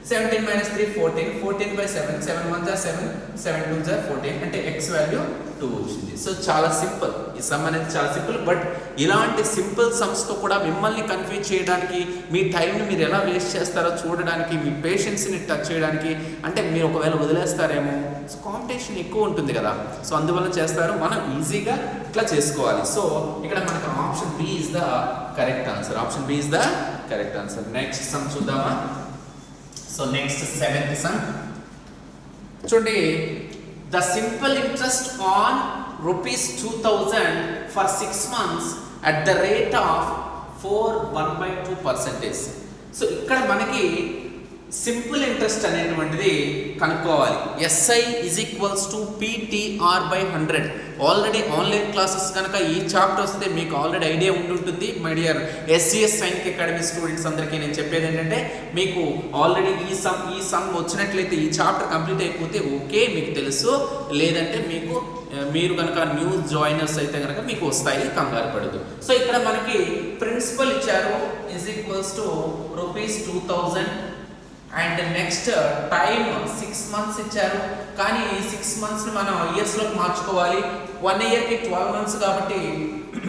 17 - 3 14, 14/7, 7 1 7, 7 2 14 అంటే ఎక్స్ వాల్యూ 2 వచ్చింది. సో చాలా సింపుల్ ఈ సమ్ అనేది, చాలా సింపుల్. బట్ ఇలాంటి సింపుల్ సమ్స్తో కూడా మిమ్మల్ని కన్ఫ్యూజ్ చేయడానికి, మీ టైంని మీరు ఎలా వేస్ట్ చేస్తారో చూడడానికి, మీ పేషెన్స్ని టచ్ చేయడానికి, అంటే మీరు ఒకవేళ వదిలేస్తారేమో. సో కాంపిటీషన్ ఎక్కువ ఉంటుంది కదా, సో అందువల్ల చేస్తారు. మనం ఈజీగా ఇట్లా చేసుకోవాలి. సో ఇక్కడ మనకు option B is the correct answer. Option B is the correct answer. Next sum చూద్దామా. సో నెక్స్ట్ 7th సమ్ చూడండి. The simple interest on ₹2000 for 6 months at the rate of 4 1/2%. So ఇక్కడ మనకి సింపుల్ ఇంట్రెస్ట్ అనేటువంటిది కనుక్కోవాలి. SI is equals to PTR by 100. Already online classes కనుక ఈ chapter వస్తే మీకు ఆల్రెడీ ఐడియా ఉంటుంటుంది. My dear SCS Sainik academy students అందరికీ నేను చెప్పేది ఏంటంటే, మీకు ఆల్రెడీ ఈ సమ్ వచ్చినట్లయితే ఈ చాప్టర్ కంప్లీట్ అయిపోతే ఓకే మీకు తెలుసు, లేదంటే మీరు కనుక న్యూ జాయినర్స్ అయితే కనుక మీకు వస్తాయి, కంగారు పడదు. సో ఇక్కడ మనకి ప్రిన్సిపల్ ఇచ్చారు is equals to ₹2000 and next time 6 months ఇచ్చారు. కానీ ఈ 6 monthsని మనం ఇయర్స్లోకి మార్చుకోవాలి. 1 yearకి 12 months కాబట్టి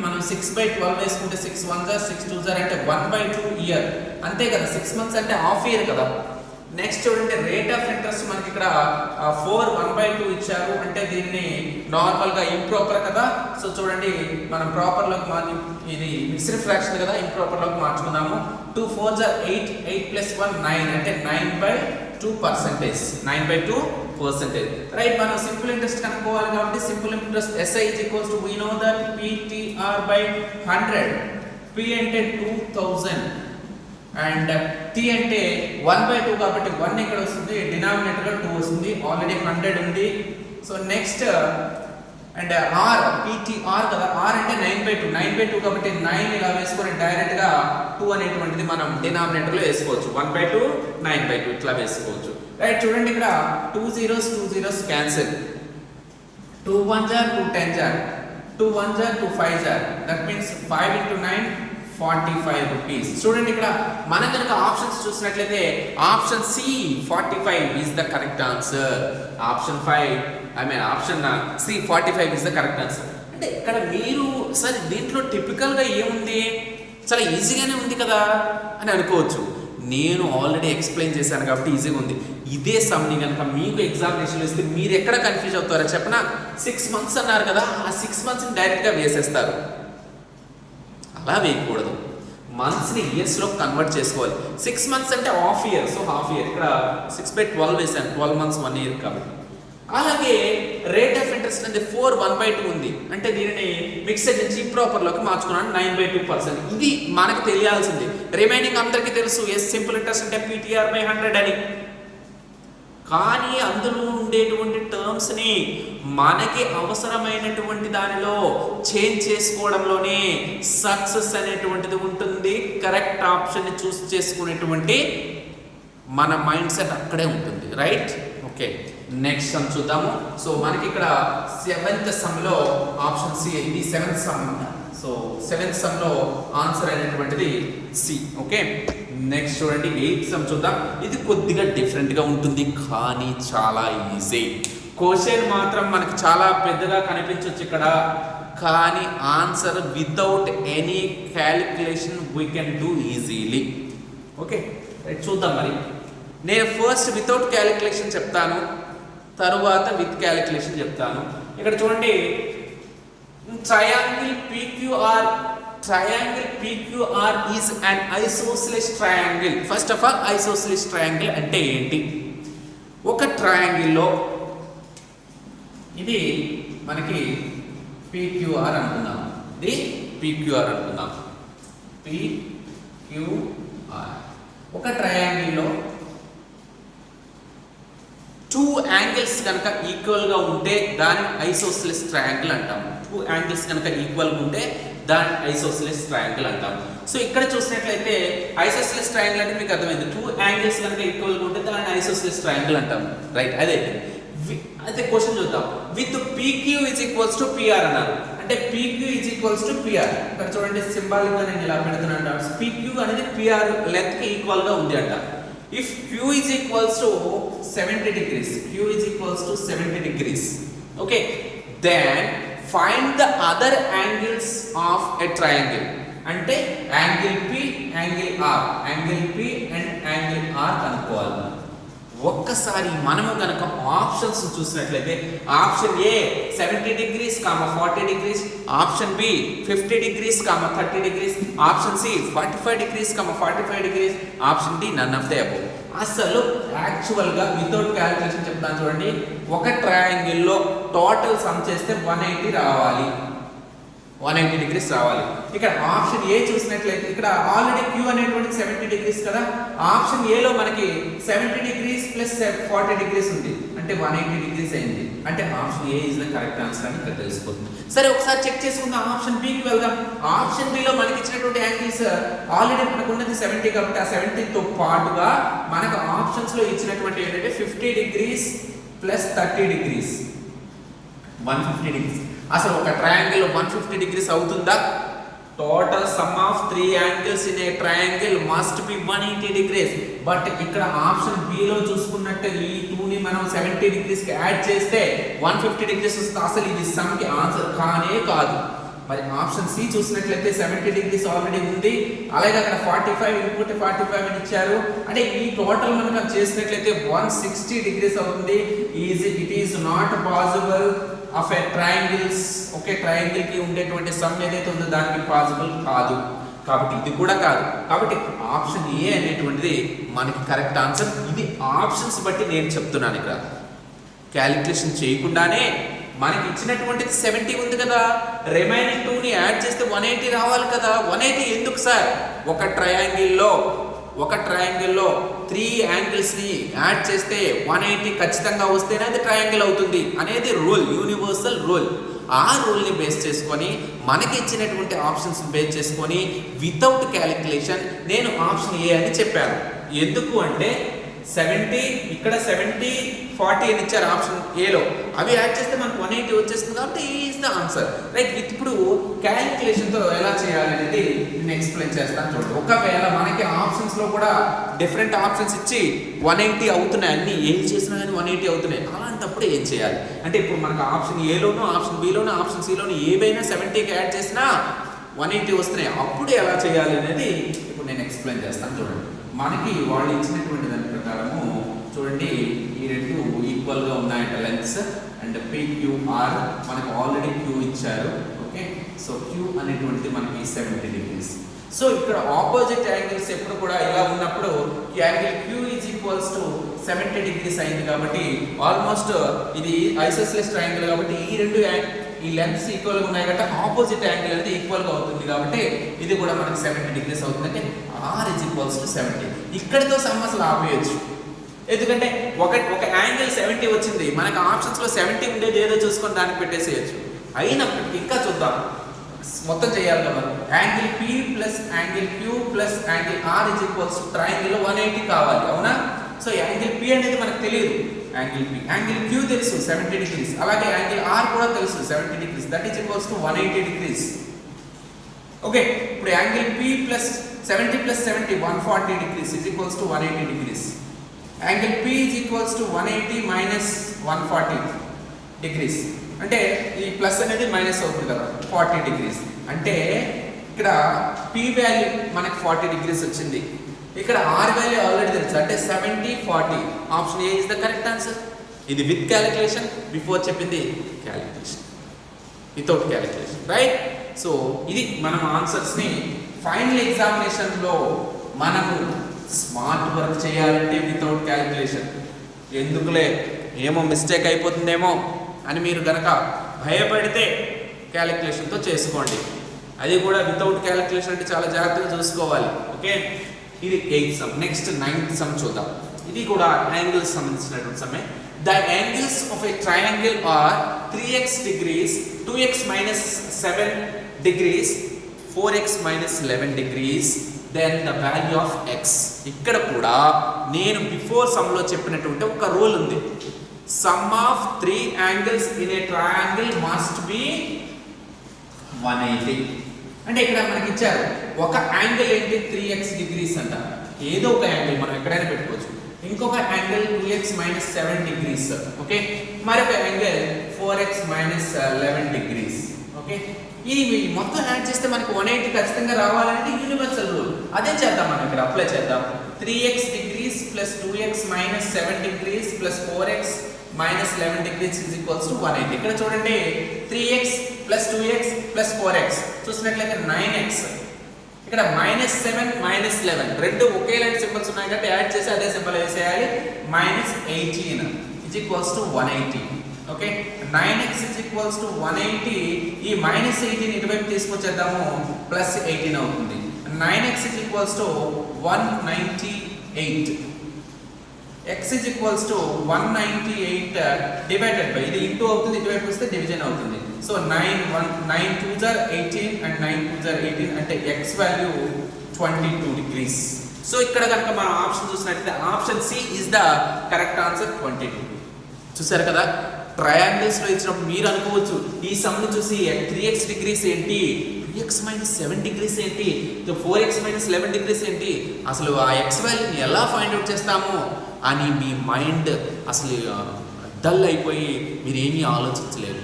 మనం 6/12 వేసుకుంటే 6 1 6 2 అంటే 1/2 ఇయర్ అంతే కదా. 6 months అంటే హాఫ్ ఇయర్ కదా. నెక్స్ట్ చూడండి రేట్ ఆఫ్ ఇంట్రెస్ట్ మనకి ఇక్కడ 4 1/2 ఇచ్చారు. అంటే దీన్ని నార్మల్గా ఇంప్రాపర్ కదా. సో చూడండి మనం ప్రాపర్లోకి ఇది మిక్స్డ్ ఫ్రాక్షన్ కదా, ఇంప్రాపర్లోకి మార్చుకున్నాము. 2 4s are 8, 8 plus 1 9 అంటే 9/2%. 9/2%. రైట్, మనం సింపుల్ ఇంట్రెస్ట్ కనుక్కోవాలి కాబట్టి simple interest SI is equals to we know that PTR by 100. P అంటే 2000 అండ్ T అంటే 1/2 కాబట్టి 1 ఇక్కడ వస్తుంది, డినామినేటర్లో 2 వస్తుంది, ఆల్రెడీ 100 ఉంది. So next and R PTR కదా, R అంటే 9/2 కాబట్టి 9 ఇలా వేసుకొని డైరెక్ట్గా 2 అనేటువంటిది మనం డినామినేటర్లో వేసుకోవచ్చు. 1/2 9/2 ఇట్లా వేసుకోవచ్చు. రైట్, చూడండి ఇక్కడ 2 zeros cancel, 2 1s are 2 10s are 2 1s are 2 5s are, that means 5 into 9 ₹45. చూడండి ఇక్కడ మనం కనుక ఆప్షన్స్ చూసినట్లయితే option C 45 is the correct answer. Option C 45 is the correct answer. అంటే ఇక్కడ మీరు సరే దీంట్లో టిపికల్గా ఏముంది, చాలా ఈజీగానే ఉంది కదా అని అనుకోవచ్చు. నేను ఆల్రెడీ ఎక్స్ప్లెయిన్ చేశాను కాబట్టి ఈజీగా ఉంది. ఇదే సమ్ని కనుక మీకు ఎగ్జామినేషన్లో ఇస్తే మీరు ఎక్కడ కన్ఫ్యూజ్ అవుతారో చెప్పనా. 6 months అన్నారు కదా, ఆ 6 monthsని డైరెక్ట్గా వేసేస్తారు. అలా వేయకూడదు, మంత్స్ని ఇయర్స్లో కన్వర్ట్ చేసుకోవాలి. 6 months అంటే half year, so half year ఇక్కడ 6/12 వేసాను, 12 months 1 year కాబట్టి. అలాగే రేట్ ఆఫ్ ఇంట్రెస్ట్ అంటే 4 1/2 ఉంది, అంటే దీనిని మిక్స్డ్ నుంచి ఇంప్రాపర్లోకి మార్చుకున్నాను 9/2%. ఇది మనకు తెలియాల్సింది. రిమైనింగ్ అందరికీ తెలుసు సింపుల్ ఇంట్రెస్ట్ అంటే PTR by 100 అని. కానీ అందులో ఉండేటువంటి టర్మ్స్ని మనకి అవసరమైనటువంటి దానిలో చేంజ్ చేసుకోవడంలోనే సక్సెస్ అనేటువంటిది ఉంటుంది. కరెక్ట్ ఆప్షన్ని చూస్ చేసుకునేటువంటి మన మైండ్ సెట్ అక్కడే ఉంటుంది. రైట్, ఓకే, నెక్స్ట్ సమ్ చూద్దాము. సో మనకి ఇక్కడ 7th సమ్లో ఆప్షన్ సి, ఇది 7th సమ్. సో 7th సమ్లో ఆన్సర్ అయినటువంటిది సి. ఓకే, నెక్స్ట్ చూడండి 8th సమ్ చూద్దాం. ఇది కొద్దిగా డిఫరెంట్గా ఉంటుంది కానీ చాలా ఈజీ. క్వశ్చన్ మాత్రం మనకి చాలా పెద్దగా కనిపించవచ్చు ఇక్కడ, కానీ answer without any calculation we can do easily. Okay, right, చూద్దాం. మరి నేను ఫస్ట్ వితౌట్ క్యాలిక్యులేషన్ చెప్తాను, తరువాత విత్ క్యాలిక్యులేషన్ చెప్తాను. ఇక్కడ చూడండి triangle PQR is an isosceles triangle. First of all isosceles triangle అంటే ఏంటి? ఒక ట్రయాంగిల్లో ఇది మనకి PQR అనుకుందాం, ఇది PQR అనుకుందాం. PQR ఒక ట్రయాంగిల్లో 2 యాంగిల్స్ కనుక ఈక్వల్గా ఉంటే దాన్ని ఐసోస్సిలిస్ ట్రయాంగిల్ అంటాము. 2 యాంగిల్స్ కనుక ఈక్వల్గా ఉంటే దాన్ని ఐసోస్సిలిస్ ట్రయాంగిల్ అంటాము. సో ఇక్కడ చూసినట్లయితే ఐసోస్సిలిస్ ట్రయాంగిల్ అంటే మీకు అర్థమైంది. 2 యాంగిల్స్ కనుక ఈక్వల్గా ఉంటే దాన్ని ఐసోస్సిలిస్ ట్రయాంగిల్ అంటాము. రైట్, అదే అయితే క్వశ్చన్ చూద్దాం. With PQ is equals to PR అన్నారు, అంటే PQ is equals to PR. ఇక్కడ చూడండి సింబాలిక్ గా నేను ఇలా పెడుతున్నాను. PQ అనేది PR లెంత్ కి ఈక్వల్ గా ఉంది అంట. If Q is equals to 70 degrees, Q is equals to 70 degrees, okay, then find the other angles of a triangle. అంటే angle P, angle R, angle P and angle R కనుక్కోవాలి. ఒక్కసారి మనము కనుక options చూసినట్లయితే option A 70 degrees, 40 degrees, option B 50 degrees, 30 degrees, option C 45 degrees, 45 degrees, option D none of the above. అసలు యాక్చువల్గా without calculation చెప్తాను చూడండి. ఒక ట్రయాంగిల్లో టోటల్ సమ్ చేస్తే 180 రావాలి. 180 degrees రావాలి. ఇక్కడ ఆప్షన్ ఏ చూసినట్లయితే ఇక్కడ ఆల్రెడీ Q అనేటువంటి 70 degrees కదా, ఆప్షన్ ఏ లో మనకి 70 degrees ప్లస్ 40 degrees ఉంది, అంటే 180 degrees అయింది. అంటే option A is the correct answer అని ఇక్కడ తెలిసిపోతుంది. సరే ఒకసారి చెక్ చేసుకుందాం, ఆప్షన్ బి కి వెళ్దాం. ఆప్షన్ బి లో మనకి ఇచ్చినటువంటి యాంగిల్స్ ఆల్రెడీ మనకు ఉన్నది 70 కాబట్టి ఆ 70 తో పాటుగా మనకు ఆప్షన్స్ లో ఇచ్చినటువంటి ఏంటంటే 50 degrees ప్లస్ 30 degrees 150 degrees. అసలు ఒక ట్రయాంగిల్ 150 degrees అవుతుందా? Total some of 3 angles in a triangle must be 180 degrees. But ఇక్కడ ఆప్షన్ బి లో చూసుకున్నట్టు ఈ 2 ని మనం 70 degrees కి యాడ్ చేస్తే 150 degrees వస్తుంది. అసలు ఇది సమ్ కి ఆన్సర్ కానే కాదు. మరి ఆప్షన్ సి చూసినట్లయితే 70 degrees ఆల్రెడీ ఉంది, అలాగే అక్కడ 45 ఇంకోటి 45 అని ఇచ్చారు. అంటే ఈ టోటల్ మనం చేసినట్లయితే 160 degrees అవుతుంది. It is not possible of A triangles. Okay, triangle కి ఉండేటువంటి సమ్ ఏదైతే ఉందో దానికి పాసిబుల్ కాదు, కాబట్టి ఇది కూడా కాదు. కాబట్టి ఆప్షన్ ఏ అనేటువంటిది మనకి కరెక్ట్ ఆన్సర్. ఇది ఆప్షన్స్ బట్టి నేను చెప్తున్నాను, ఇక్కడ క్యాలిక్యులేషన్ చేయకుండానే మనకి ఇచ్చినటువంటిది 70 ఉంది కదా, రిమైనింగ్ 2 ని యాడ్ చేస్తే 180 రావాలి కదా. 180 ఎందుకు సార్? ఒక ట్రయాంగిల్లో 3 యాంగిల్స్ ని యాడ్ చేస్తే 180 ఖచ్చితంగా వస్తేనే అది ట్రయాంగిల్ అవుతుంది అనేది రూల్, యూనివర్సల్ రూల్. ఆ రూల్ని బేస్ చేసుకొని మనకి ఇచ్చినటువంటి ఆప్షన్స్ బేస్ చేసుకొని వితౌట్ క్యాలిక్యులేషన్ నేను ఆప్షన్ ఏ అని చెప్పాను. ఎందుకు అంటే 70 ఇక్కడ 70 40 అని ఇచ్చారు ఆప్షన్ ఏలో, అవి యాడ్ చేస్తే మనకు 180 వచ్చేస్తుంది కాబట్టి ఈజ్ ద ఆన్సర్ రైట్. ఇప్పుడు క్యాలిక్యులేషన్తో ఎలా చేయాలి అనేది నేను ఎక్స్ప్లెయిన్ చేస్తాను చూడండి. ఒకవేళ మనకి ఆప్షన్స్ లో కూడా డిఫరెంట్ ఆప్షన్స్ ఇచ్చి 180 అవుతున్నాయి, అన్ని ఏం చేసినా కానీ 180 అవుతున్నాయి, అలాంటప్పుడు ఏం చేయాలి అంటే ఇప్పుడు మనకు ఆప్షన్ ఏలోనూ ఆప్షన్ బిలోనూ ఆప్షన్ సిలోనూ ఏవైనా 70కి యాడ్ చేసినా 180 వస్తున్నాయి, అప్పుడు ఎలా చేయాలి అనేది ఇప్పుడు నేను ఎక్స్ప్లెయిన్ చేస్తాను చూడండి. మనకి వాళ్ళు ఇచ్చినటువంటి దాని ప్రకారము చూడండి, ఈ రెండు ఈక్వల్ గా ఉన్నాయంట లెంగ్త్స్ అండ్ PQR మనకు ఆల్రెడీ Q ఇచ్చారు. ఓకే, సో Q అనేటువంటిది మనకి 70 degrees. సో ఇక్కడ ఆపోజిట్ యాంగిల్స్ ఎప్పుడు కూడా ఇలా ఉన్నప్పుడు ఈ angle Q is equals to 70 degrees అయింది కాబట్టి ఆల్మోస్ట్ ఇది ఐసోస్సెలేస్ ట్రయాంగిల్ కాబట్టి ఈ లెంగ్త్స్ ఈక్వల్ గా ఉన్నాయి కాబట్టి ఆపోజిట్ యాంగిల్ అనేది ఈక్వల్ గా అవుతుంది కాబట్టి ఇది కూడా మనకి 70 degrees అవుతుంది. అంటే R ఈజ్ ఈక్వల్స్ టు 70. ఇక్కడితో సమస్యలు ఆపేయచ్చు, ఎందుకంటే ఒక యాంగిల్ 70 వచ్చింది, మనకు ఆప్షన్స్ లో 70 ఉండేది ఏదో చూసుకొని దానికి పెట్టేసేయచ్చు. అయినప్పటికీ ఇంకా చూద్దాం, మొత్తం చేయాలి కదా. Angle P plus angle Q plus angle R is equals to triangle 180 కావాలి, అవునా? సో యాంగిల్ P అనేది మనకు తెలియదు, యాంగిల్ Q తెలుసు 70 degrees, అలాగే యాంగిల్ R కూడా తెలుసు 70 degrees, that is equals to 180 degrees. Okay, ఇప్పుడు angle P plus 70 plus 70 140 degrees is equals to 180 degrees. Angle P is equals to 180 minus 140 degrees, అంటే ఈ ప్లస్ అనేది మైనస్ అవుతుంది కదా 40 degrees. అంటే ఇక్కడ P వాల్యూ మనకి 40 degrees వచ్చింది, ఇక్కడ R వాల్యూ ఆల్రెడీ తెలుసు, అంటే 70 40. Option A is the correct answer. ఇది విత్ క్యాలిక్యులేషన్, బిఫోర్ చెప్పింది calculation, without calculation right. So ఇది మనం ఆన్సర్స్ ని ఫైనల్ ఎగ్జామినేషన్ లో మనము స్మార్ట్ వర్క్ చేయాలంటే వితౌట్ క్యాలిక్యులేషన్. ఎందుకులే ఏమో మిస్టేక్ అయిపోతుందేమో అని మీరు గనక భయపడితే క్యాలిక్యులేషన్తో చేసుకోండి, అది కూడా వితౌట్ క్యాలిక్యులేషన్ అంటే చాలా జాగ్రత్తగా చూసుకోవాలి. ఓకే, ఇది 8th some. Next 9th some చూద్దాం. ఇది కూడా యాంగిల్స్ సంబంధించినటువంటి సమ్మే. The angles of a triangle are 3x degrees, 2x minus 7 degrees, 4x minus 11 degrees, then the value of x. ఇక్కడ కూడా నేను బిఫోర్ సమ్ లో చెప్పినటువంటి ఒక రూల్ ఉంది, some of 3 angles in a triangle must be 180. అంటే ఇక్కడ మనకి ఇచ్చారు ఒక యాంగిల్ ఏంటి 3x degrees అంట, ఏదో ఒక యాంగిల్ మనం ఎక్కడైనా పెట్టుకోవచ్చు. ఇంకొక angle 2x minus 7 degrees. Okay, మరొక angle 4x minus 11 degrees. Okay, ఇవి మొత్తం యాడ్ చేస్తే మనకి 180 ఖచ్చితంగా రావాలనేది యూనివర్సల్ రూల్. అదే చేద్దాం, మనం ఇక్కడ అప్లై చేద్దాం. 3x degrees plus 2x minus 7 degrees plus 4x minus 11 degrees is equals to 180. ఇక్కడ చూడండి 3x plus 2x plus 4x చూసినట్లయితే 9x, ఇక్కడ -7 -11 రెండు ఒకేలాంటి సింబల్స్ ఉన్నాయి కాబట్టి యాడ్ చేసి అదే సింబల్ వేసేయాలి. -18 is equals to 180. Okay 9x is equals to 180. ఈ మైనస్ 18 ఇటువైపు తీసుకొచ్చేద్దాము ప్లస్ 18 అవుతుంది. 9x is equals to 198. x is equals to 198 divided by ఇది ఇంటూ అవుతుంది, ఇటువైపు వస్తే డివిజన్ అవుతుంది. So 9 2s are 18 and 9 2s are 18 అంటే x వాల్యూ 22 degrees. సో ఇక్కడ కనుక మనం ఆప్షన్ చూసినట్లయితే option C is the correct answer 22. చూసారు కదా, ట్రయాంగిల్స్ లో ఇచ్చినప్పుడు మీరు అనుకోవచ్చు ఈ సమ్ ని చూసి 3x డిగ్రీస్ ఏంటి, 3x - 7 డిగ్రీస్ ఏంటి, 4x - 11 డిగ్రీస్ ఏంటి, అసలు ఆ x వాల్యూని ఎలా ఫైండ్ అవుట్ చేస్తాము అని మీ మైండ్ అసలు డల్ అయిపోయి మీరు ఏమీ ఆలోచించలేరు.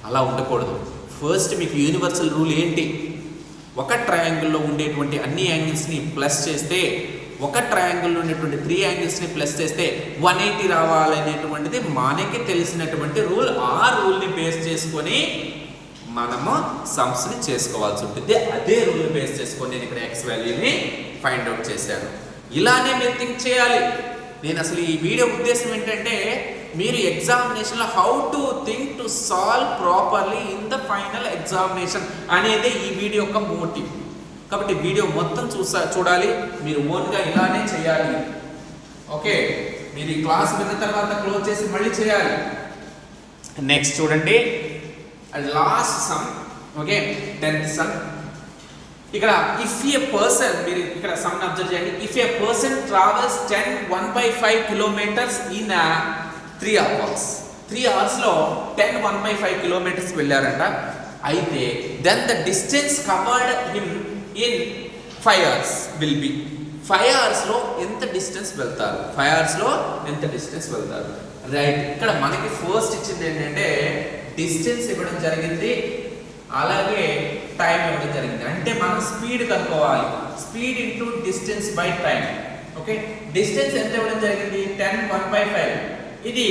అలా ఉండకూడదు. ఫస్ట్ మీకు యూనివర్సల్ రూల్ ఏంటి, ఒక ట్రయాంగిల్లో ఉండేటువంటి అన్ని యాంగిల్స్ని ప్లస్ చేస్తే, ఒక ట్రయాంగిల్లో ఉండేటువంటి 3 యాంగిల్స్ని ప్లస్ చేస్తే 180 రావాలనేటువంటిది మనకి తెలిసినటువంటి రూల్. ఆ రూల్ని బేస్ చేసుకొని మనము సమ్స్ని చేసుకోవాల్సి ఉంటుంది. అదే రూల్ని బేస్ చేసుకొని నేను ఇక్కడ ఎక్స్ వాల్యూని ఫైండ్ అవుట్ చేశాను. ఇలానే మీరు థింక్ చేయాలి. నేను అసలు ఈ వీడియో ఉద్దేశం ఏంటంటే మీరు ఎగ్జామినేషన్లో how to think to solve properly in the final examination అనేది ఈ వీడియో యొక్క మోటివ్. కాబట్టి వీడియో మొత్తం చూడాలి, మీరు ఓన్గా ఇలానే చేయాలి. ఓకే, మీరు ఈ క్లాస్ విన్న తర్వాత క్లోజ్ చేసి మళ్ళీ చేయాలి. నెక్స్ట్ చూడండి, last sum. Okay, 10th sum. ఇక్కడ ఇఫ్ ఏ పర్సన్, మీరు ఇక్కడ సమ్ అబ్జర్వ్ చేయండి. If a person travels 1/5 kilometres in 3 hours. 3 hours లో 1/5 కిలోమీటర్స్ వెళ్ళారంట. అయితే then the distance covered him in 5 hours will be. 5 hours లో ఎంత డిస్టెన్స్ వెళ్తారు, 5 hours లో ఎంత డిస్టెన్స్ వెళ్తారు. రైట్, ఇక్కడ మనకి ఫస్ట్ ఇచ్చింది ఏంటంటే డిస్టెన్స్ ఇవ్వడం జరిగింది, అలాగే టైం ఇవ్వడం జరిగింది. అంటే మనం స్పీడ్ కనుక్కోవాలి. Speed into distance by time. Okay, distance ఎంత ఇవ్వడం జరిగింది 1/5. ఇది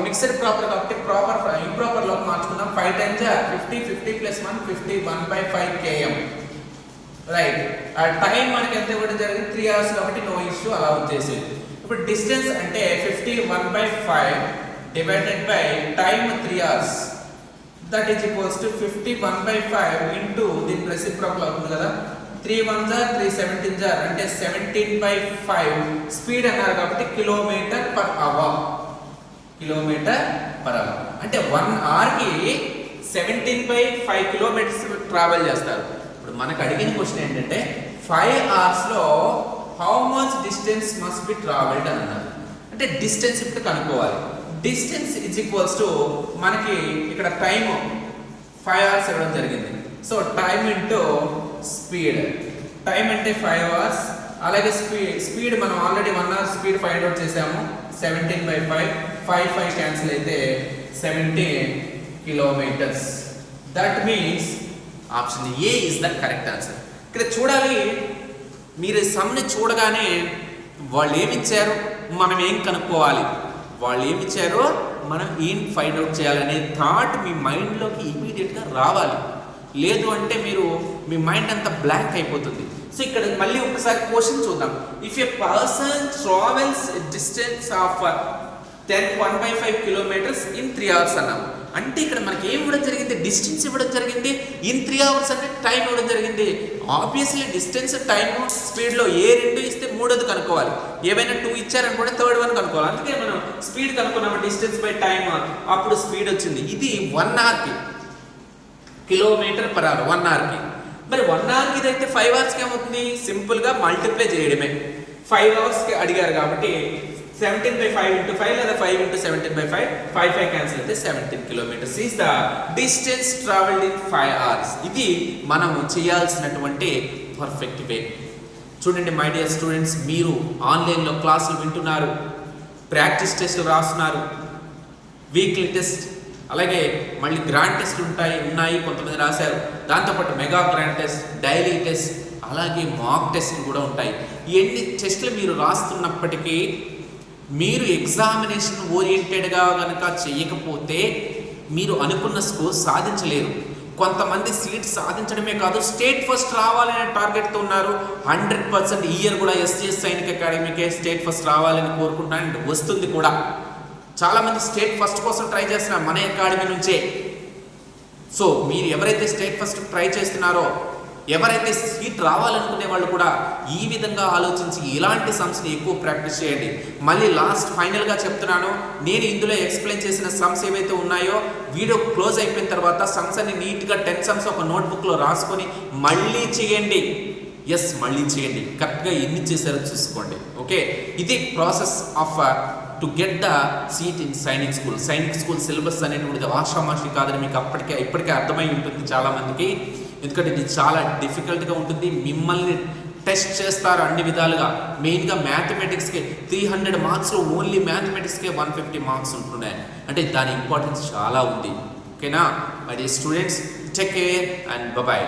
మిక్స్డ్ ప్రాపర్ కాబట్టి ప్రాపర్ ఇంప్రాపర్ లోకి మార్చుకుందాం. 5 times 50, 50 + 1 50, 1/5 km. రైట్, ఆ టైం మనకి ఎంత ఇవ్వడం జరిగింది 3 hours కాబట్టి నో ఇష్యూ, అలా వచ్చేసేది. ఇప్పుడు డిస్టెన్స్ అంటే 50 1/5 divided by time 3 hours, that is equals to 50 1/5 into దీని రెసిప్రోకల్ అవుతుంది కదా. 3 1s are 3 17s are అంటే 17/5 స్పీడ్ అన్నారు కాబట్టి kilometre per hour. Kilometre per hour అంటే 1 hour కి 17/5 కిలోమీటర్స్ ట్రావెల్ చేస్తారు. ఇప్పుడు మనకు అడిగిన క్వశ్చన్ ఏంటంటే 5 hours లో how much distance must be travelled అని అన్నారు. అంటే డిస్టెన్స్ ఇప్పుడు కనుక్కోవాలి. డిస్టెన్స్ ఈజ్ ఈక్వల్స్ టు మనకి ఇక్కడ టైం 5 hours ఇవ్వడం జరిగింది. So time into speed. Time అంటే 5 hours, అలాగే స్పీడ్ మనం already 1 hour speed find out చేసాము. 17/5 5 క్యాన్సిల్ అయితే 17 kilometres. That means option A is the correct answer. ఇక్కడ చూడాలి, మీరు సమ్ని చూడగానే వాళ్ళు ఏమిచ్చారు, మనం ఏం కనుక్కోవాలి, వాళ్ళు ఏమిచ్చారో మనం ఏం ఫైండ్ అవుట్ చేయాలనే థాట్ మీ మైండ్లోకి ఇమీడియట్గా రావాలి. లేదు అంటే మీ మైండ్ అంతా బ్లాంక్ అయిపోతుంది. సో ఇక్కడ మళ్ళీ ఒకసారి క్వశ్చన్ చూద్దాం. If a person travels distance of 1/5 kilometres in 3 hours అన్నాం. అంటే ఇక్కడ మనకి ఏం ఇవ్వడం జరిగింది, డిస్టెన్స్ ఇవ్వడం జరిగింది. ఇన్ 3 hours అంటే టైం ఇవ్వడం జరిగింది. ఆబ్వియస్లీ డిస్టెన్స్ టైమ్ స్పీడ్లో ఏ 2 ఇస్తే 3ది కనుక్కోవాలి. ఏవైనా 2 ఇచ్చారనుకుంటే 3rd one కనుక్కోవాలి. అందుకే మనం స్పీడ్ కనుక్కున్నాము, డిస్టెన్స్ బై టైమ్, అప్పుడు స్పీడ్ వచ్చింది. ఇది 1 hourకి కిలోమీటర్ పర్ అవర్ 1 hourకి. మరి 1 hourకి ఇదైతే 5 hoursకి ఏమవుతుంది, సింపుల్గా మల్టిప్లై చేయడమే. 5 hoursకి అడిగారు కాబట్టి 17/5 into 5 లేదా 5 into 17/5 5 క్యాన్సిల్ అయితే 17 kilometers is the distance travelled in 5 hours. ఇది మనము చేయాల్సినటువంటి పర్ఫెక్ట్ వే. చూడండి మై డియర్ స్టూడెంట్స్, మీరు ఆన్లైన్లో క్లాసులు వింటున్నారు, ప్రాక్టీస్ టెస్ట్లు రాస్తున్నారు, వీక్లీ టెస్ట్, అలాగే మళ్ళీ గ్రాండ్ టెస్ట్లు ఉన్నాయి కొంతమంది రాశారు. దాంతోపాటు mega grand test, daily test, అలాగే మాక్ టెస్ట్లు కూడా ఉంటాయి. ఎన్ని టెస్టులు మీరు రాస్తున్నప్పటికీ మీరు ఎగ్జామినేషన్ ఓరియంటెడ్గా కనుక చేయకపోతే మీరు అనుకున్న స్కోర్ సాధించలేరు. కొంతమంది సీట్ సాధించడమే కాదు, స్టేట్ ఫస్ట్ రావాలనే టార్గెట్తో ఉన్నారు. 100% ఈ ఇయర్ కూడా ఎస్సీఎస్ సైనిక్ అకాడమీకే స్టేట్ ఫస్ట్ రావాలని కోరుకుంటున్నాను, వస్తుంది కూడా. చాలామంది స్టేట్ ఫస్ట్ కోసం ట్రై చేస్తున్నారు మన అకాడమీ నుంచే. సో మీరు ఎవరైతే స్టేట్ ఫస్ట్ ట్రై చేస్తున్నారో, ఎవరైతే సీట్ రావాలనుకునే వాళ్ళు కూడా ఈ విధంగా ఆలోచించి ఇలాంటి సమ్స్ని ఎక్కువ ప్రాక్టీస్ చేయండి. మళ్ళీ లాస్ట్ ఫైనల్గా చెప్తున్నాను, నేను ఇందులో ఎక్స్ప్లెయిన్ చేసిన సమ్స్ ఏవైతే ఉన్నాయో వీడియో క్లోజ్ అయిపోయిన తర్వాత సమ్స్ అన్ని నీట్గా 10 సమ్స్ ఒక నోట్బుక్లో రాసుకొని మళ్ళీ చేయండి. మళ్ళీ చేయండి, కరెక్ట్గా ఎన్ని చేశారో చూసుకోండి. ఓకే, ఇది process off to get the seat in Sainik school. Sainik school syllabus అనేటువంటిది ఆషామాషి కాదని మీకు ఇప్పటికే అర్థమై ఉంటుంది చాలామందికి. ఎందుకంటే ఇది చాలా డిఫికల్ట్గా ఉంటుంది, మిమ్మల్ని టెస్ట్ చేస్తారు అన్ని విధాలుగా. మెయిన్గా మ్యాథమెటిక్స్కి 300 మార్క్స్లో ఓన్లీ మ్యాథమెటిక్స్కే 150 మార్క్స్ ఉంటున్నాయి. అంటే దాని ఇంపార్టెన్స్ చాలా ఉంది. ఓకేనా, my dear students, take care and bye.